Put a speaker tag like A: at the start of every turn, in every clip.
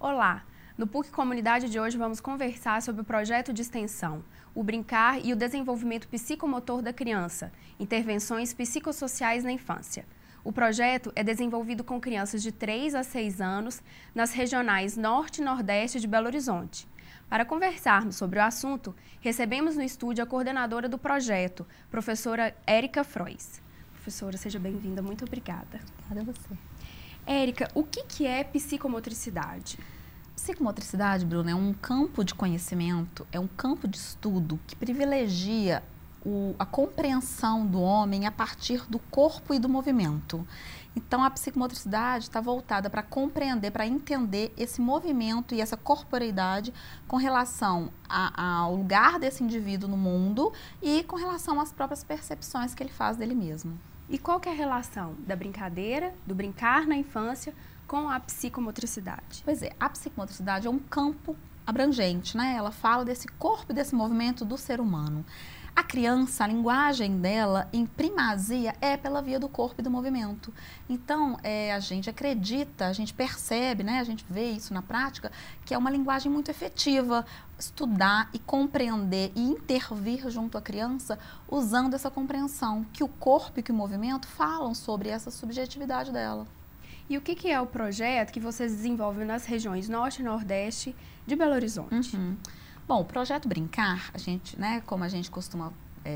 A: Olá! No PUC Comunidade de hoje vamos conversar sobre o projeto de extensão, o Brincar e o Desenvolvimento Psicomotor da Criança, intervenções psicossociais na infância. O projeto é desenvolvido com crianças de 3 a 6 anos nas regionais Norte e Nordeste de Belo Horizonte. Para conversarmos sobre o assunto, recebemos no estúdio a coordenadora do projeto, professora Érica Frois. Professora, seja bem-vinda, muito obrigada.
B: Obrigada a você.
A: Érica, o que é psicomotricidade?
B: Psicomotricidade, Bruna, é um campo de conhecimento, é um campo de estudo que privilegia a compreensão do homem a partir do corpo e do movimento. Então, a psicomotricidade está voltada para compreender, para entender esse movimento e essa corporeidade com relação ao lugar desse indivíduo no mundo e com relação às próprias percepções que ele faz dele mesmo.
A: E qual que é a relação da brincadeira, do brincar na infância, com a psicomotricidade?
B: Pois é, a psicomotricidade é um campo abrangente, né? Ela fala desse corpo e desse movimento do ser humano. A criança, a linguagem dela, em primazia, é pela via do corpo e do movimento. Então, a gente acredita, a gente percebe, né? A gente vê isso na prática, que é uma linguagem muito efetiva. Estudar e compreender e intervir junto à criança usando essa compreensão, que o corpo e que o movimento falam sobre essa subjetividade dela.
A: E o que é o projeto que vocês desenvolvem nas regiões Norte e Nordeste de Belo Horizonte?
B: Bom, o projeto Brincar, a gente, né, como a gente costuma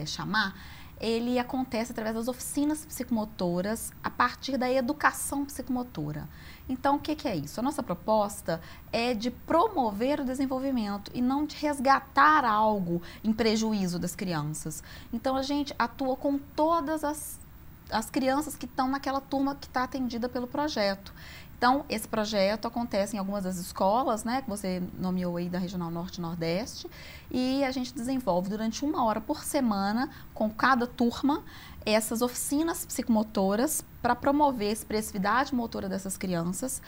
B: chamar, ele acontece através das oficinas psicomotoras a partir da educação psicomotora. Então, o que é isso? A nossa proposta é de promover o desenvolvimento e não de resgatar algo em prejuízo das crianças. Então, a gente atua com todas as crianças que estão naquela turma que está atendida pelo projeto. Então, esse projeto acontece em algumas das escolas, né, que você nomeou aí da Regional Norte e Nordeste, e a gente desenvolve durante 1 hora por semana, com cada turma, essas oficinas psicomotoras para promover a expressividade motora dessas crianças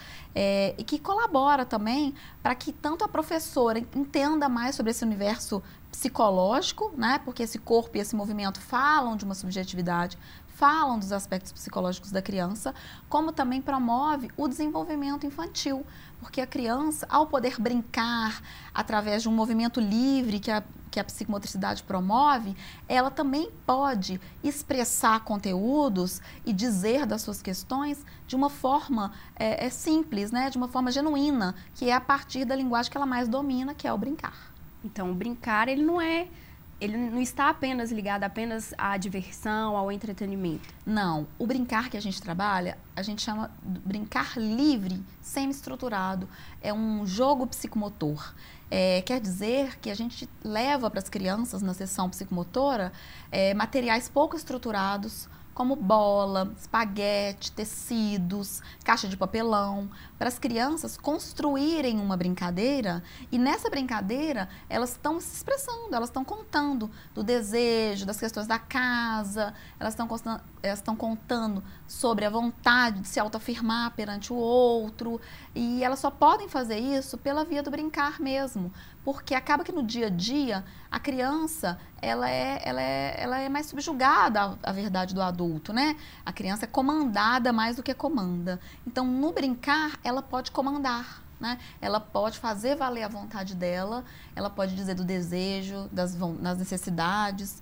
B: e que colabora também para que tanto a professora entenda mais sobre esse universo psicológico, né, porque esse corpo e esse movimento falam de uma subjetividade, falam dos aspectos psicológicos da criança, como também promove o desenvolvimento infantil, porque a criança, ao poder brincar através de um movimento livre que a psicomotricidade promove, ela também pode expressar conteúdos e dizer das suas questões de uma forma simples, né, de uma forma genuína, que é a partir da linguagem que ela mais domina, que é o brincar.
A: Então, o brincar, ele não está apenas ligado apenas à diversão, ao entretenimento.
B: Não, o brincar que a gente trabalha, a gente chama de brincar livre, semi-estruturado. É um jogo psicomotor. Quer dizer que a gente leva para as crianças na sessão psicomotora materiais pouco estruturados, como bola, espaguete, tecidos, caixa de papelão, para as crianças construírem uma brincadeira e nessa brincadeira elas estão se expressando, elas estão contando do desejo, das questões da casa, elas estão contando sobre a vontade de se autoafirmar perante o outro e elas só podem fazer isso pela via do brincar mesmo, porque acaba que no dia a dia a criança ela é mais subjugada à verdade do adulto, né? A criança é comandada mais do que comanda. Então, no brincar, ela pode comandar, né? Ela pode fazer valer a vontade dela, ela pode dizer do desejo, das necessidades,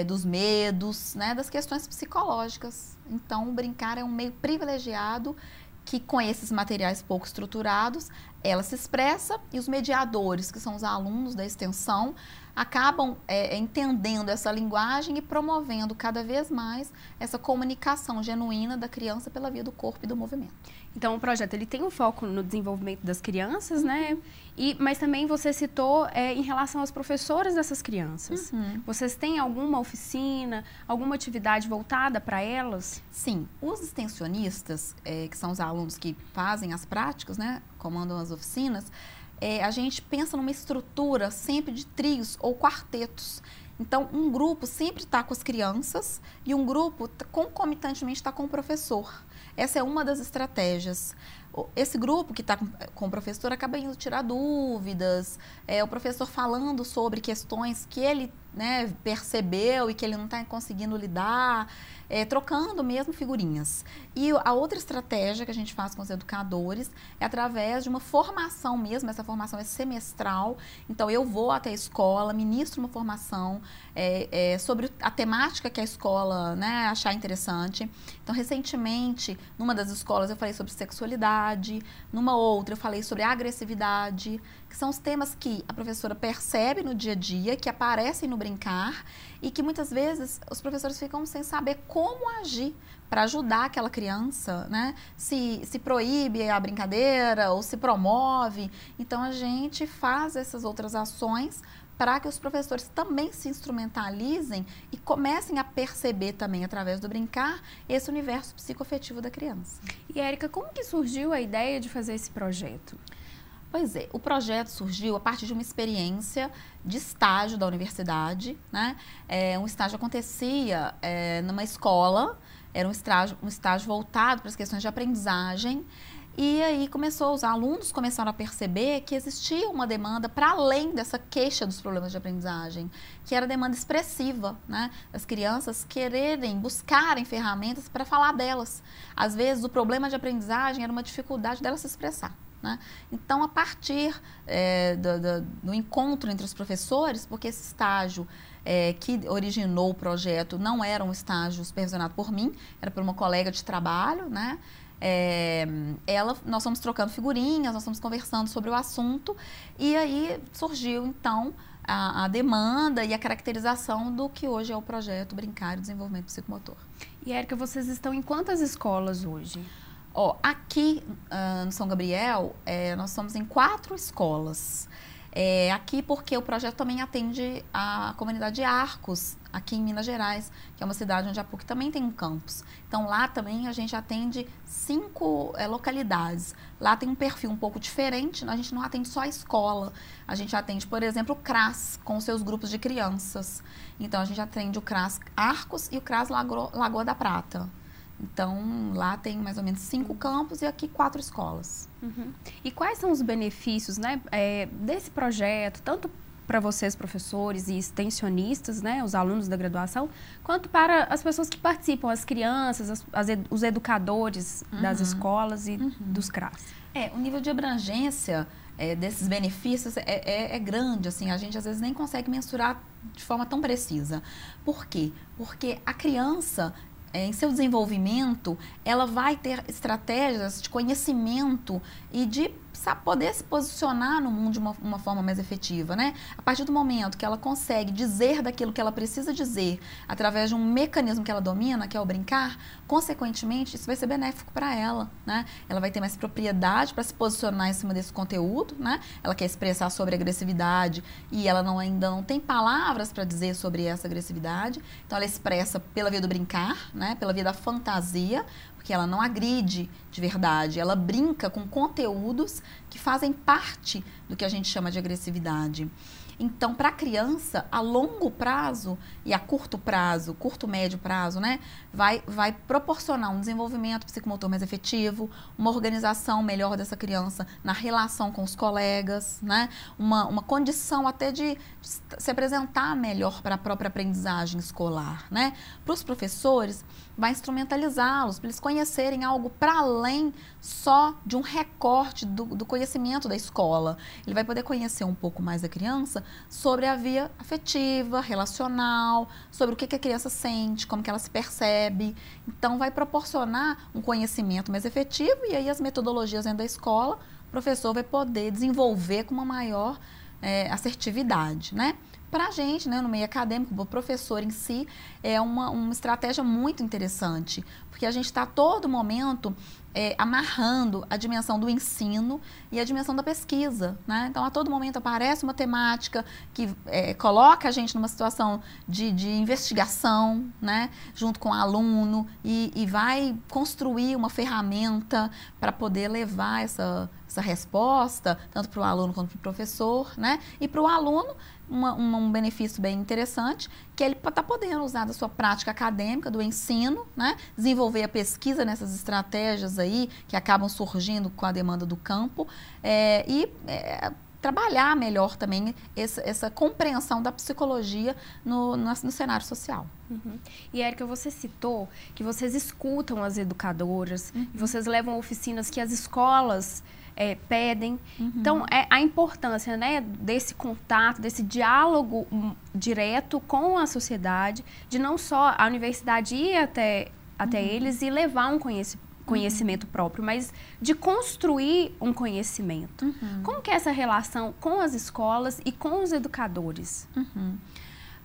B: dos medos, né? Das questões psicológicas. Então, o brincar é um meio privilegiado que com esses materiais pouco estruturados, ela se expressa e os mediadores, que são os alunos da extensão, acabam entendendo essa linguagem e promovendo cada vez mais essa comunicação genuína da criança pela via do corpo e do movimento.
A: Então, o projeto ele tem um foco no desenvolvimento das crianças, né? Mas também você citou em relação às professoras dessas crianças. Vocês têm alguma oficina, alguma atividade voltada para elas?
B: Sim, os extensionistas, que são os alunos que fazem as práticas, né? Comandam as oficinas, a gente pensa numa estrutura sempre de trios ou quartetos. Então, um grupo sempre está com as crianças e um grupo concomitantemente está com o professor. Essa é uma das estratégias. esse grupo que está com o professor acaba indo tirar dúvidas, o professor falando sobre questões que ele, né, percebeu e que ele não está conseguindo lidar, trocando mesmo figurinhas. E a outra estratégia que a gente faz com os educadores é através de uma formação mesmo, essa formação é semestral, então eu vou até a escola, ministro uma formação sobre a temática que a escola, né, achar interessante. Então, recentemente, numa das escolas eu falei sobre sexualidade, numa outra eu falei sobre agressividade, que são os temas que a professora percebe no dia a dia, que aparecem no brincar e que muitas vezes os professores ficam sem saber como agir para ajudar aquela criança, né? Se proíbe a brincadeira ou se promove. Então, a gente faz essas outras ações para que os professores também se instrumentalizem e comecem a perceber também, através do brincar, esse universo psicoafetivo da criança.
A: E, Érica, como que surgiu a ideia de fazer esse projeto?
B: Pois é, o projeto surgiu a partir de uma experiência de estágio da universidade, né? Um estágio acontecia numa escola, era um estágio voltado para as questões de aprendizagem, e aí os alunos começaram a perceber que existia uma demanda para além dessa queixa dos problemas de aprendizagem, que era a demanda expressiva, né? As crianças buscarem ferramentas para falar delas. Às vezes o problema de aprendizagem era uma dificuldade delas se expressar, né? Então, a partir do encontro entre os professores, porque esse estágio que originou o projeto não era um estágio supervisionado por mim, era por uma colega de trabalho, né? Nós fomos trocando figurinhas, nós fomos conversando sobre o assunto e aí surgiu então a demanda e a caracterização do que hoje é o projeto Brincar e Desenvolvimento Psicomotor.
A: E, Érica, vocês estão em quantas escolas hoje?
B: Aqui no São Gabriel, nós somos em 4 escolas. Aqui porque o projeto também atende a comunidade de Arcos, aqui em Minas Gerais, que é uma cidade onde a PUC também tem um campus. Então, lá também a gente atende 5 localidades. Lá tem um perfil um pouco diferente, a gente não atende só a escola. A gente atende, por exemplo, o CRAS, com os seus grupos de crianças. Então, a gente atende o CRAS Arcos e o CRAS Lagoa da Prata. Então, lá tem mais ou menos 5 campos e aqui 4 escolas.
A: Uhum. E quais são os benefícios, né, desse projeto, tanto para vocês, professores e extensionistas, né, os alunos da graduação, quanto para as pessoas que participam, as crianças, os educadores das escolas e dos CRAS?
B: O nível de abrangência desses benefícios é grande, assim, a gente às vezes nem consegue mensurar de forma tão precisa. Por quê? Porque a criança, em seu desenvolvimento, ela vai ter estratégias de conhecimento e de poder se posicionar no mundo de uma forma mais efetiva, né? A partir do momento que ela consegue dizer daquilo que ela precisa dizer através de um mecanismo que ela domina, que é o brincar, consequentemente, isso vai ser benéfico para ela, né? Ela vai ter mais propriedade para se posicionar em cima desse conteúdo, né? Ela quer expressar sobre agressividade e ela ainda não tem palavras para dizer sobre essa agressividade, então ela expressa pela via do brincar, né? Pela via da fantasia, porque ela não agride de verdade, ela brinca com conteúdos que fazem parte do que a gente chama de agressividade. Então, para a criança, a longo prazo e a curto prazo, curto, médio prazo, né, vai proporcionar um desenvolvimento psicomotor mais efetivo, uma organização melhor dessa criança na relação com os colegas, né, uma condição até de se apresentar melhor para a própria aprendizagem escolar, né. Para os professores, vai instrumentalizá-los, para eles conhecerem algo para além só de um recorte do conhecimento da escola. Ele vai poder conhecer um pouco mais a criança sobre a via afetiva, relacional, sobre o que a criança sente, como que ela se percebe. Então, vai proporcionar um conhecimento mais efetivo e aí as metodologias dentro da escola, o professor vai poder desenvolver com uma maior assertividade, né? Para a gente, né, no meio acadêmico, o professor em si, é uma estratégia muito interessante, porque a gente está a todo momento amarrando a dimensão do ensino e a dimensão da pesquisa, né? Então, a todo momento aparece uma temática que coloca a gente numa situação de investigação, né, junto com o aluno e vai construir uma ferramenta para poder levar essa essa resposta, tanto para o aluno quanto para o professor, né? E para o aluno, um benefício bem interessante, que ele está podendo usar da sua prática acadêmica, do ensino, né? Desenvolver a pesquisa nessas estratégias aí que acabam surgindo com a demanda do campo trabalhar melhor também essa compreensão da psicologia no cenário social.
A: Uhum. E, Érica, você citou que vocês escutam as educadoras, e vocês levam oficinas que as escolas pedem. Então, a importância, né, desse contato, desse diálogo direto com a sociedade, de não só a universidade ir até eles e levar um conhecimento próprio, mas de construir um conhecimento. Como que é essa relação com as escolas e com os educadores?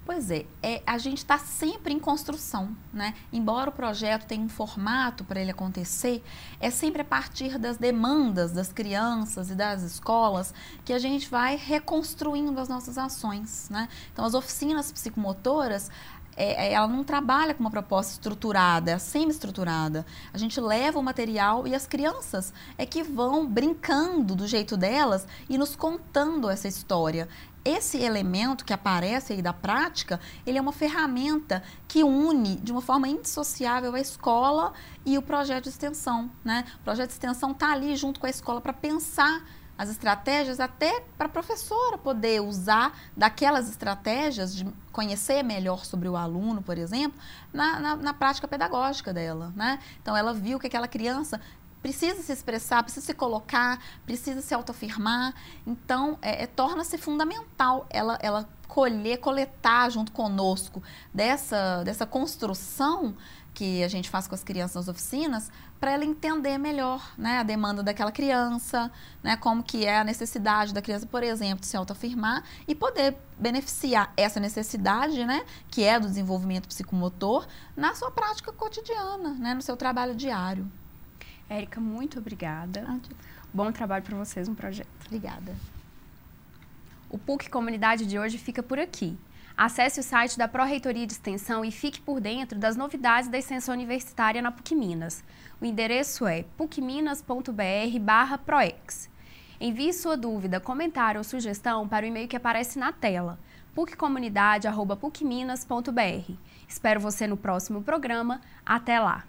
B: Pois é, a gente está sempre em construção, né? Embora o projeto tenha um formato para ele acontecer, é sempre a partir das demandas das crianças e das escolas que a gente vai reconstruindo as nossas ações, né? Então, as oficinas psicomotoras, ela não trabalha com uma proposta estruturada, é semi-estruturada. A gente leva o material e as crianças é que vão brincando do jeito delas e nos contando essa história. Esse elemento que aparece aí da prática, ele é uma ferramenta que une de uma forma indissociável a escola e o projeto de extensão, né? O projeto de extensão está ali junto com a escola para pensar as estratégias, até para a professora poder usar daquelas estratégias de conhecer melhor sobre o aluno, por exemplo, na prática pedagógica dela, né? Então, ela viu que aquela criança precisa se expressar, precisa se colocar, precisa se autoafirmar. Então, torna-se fundamental ela coletar junto conosco dessa construção que a gente faz com as crianças nas oficinas, para ela entender melhor, né, a demanda daquela criança, né, como que é a necessidade da criança, por exemplo, de se autoafirmar e poder beneficiar essa necessidade, né, que é do desenvolvimento psicomotor, na sua prática cotidiana, né, no seu trabalho diário.
A: Érica, muito obrigada. Bom trabalho para vocês no projeto.
B: Obrigada.
A: O PUC Comunidade de hoje fica por aqui. Acesse o site da Pró-Reitoria de Extensão e fique por dentro das novidades da extensão universitária na PUC Minas. O endereço é pucminas.br/proex. Envie sua dúvida, comentário ou sugestão para o e-mail que aparece na tela, puccomunidade@pucminas.br. Espero você no próximo programa. Até lá!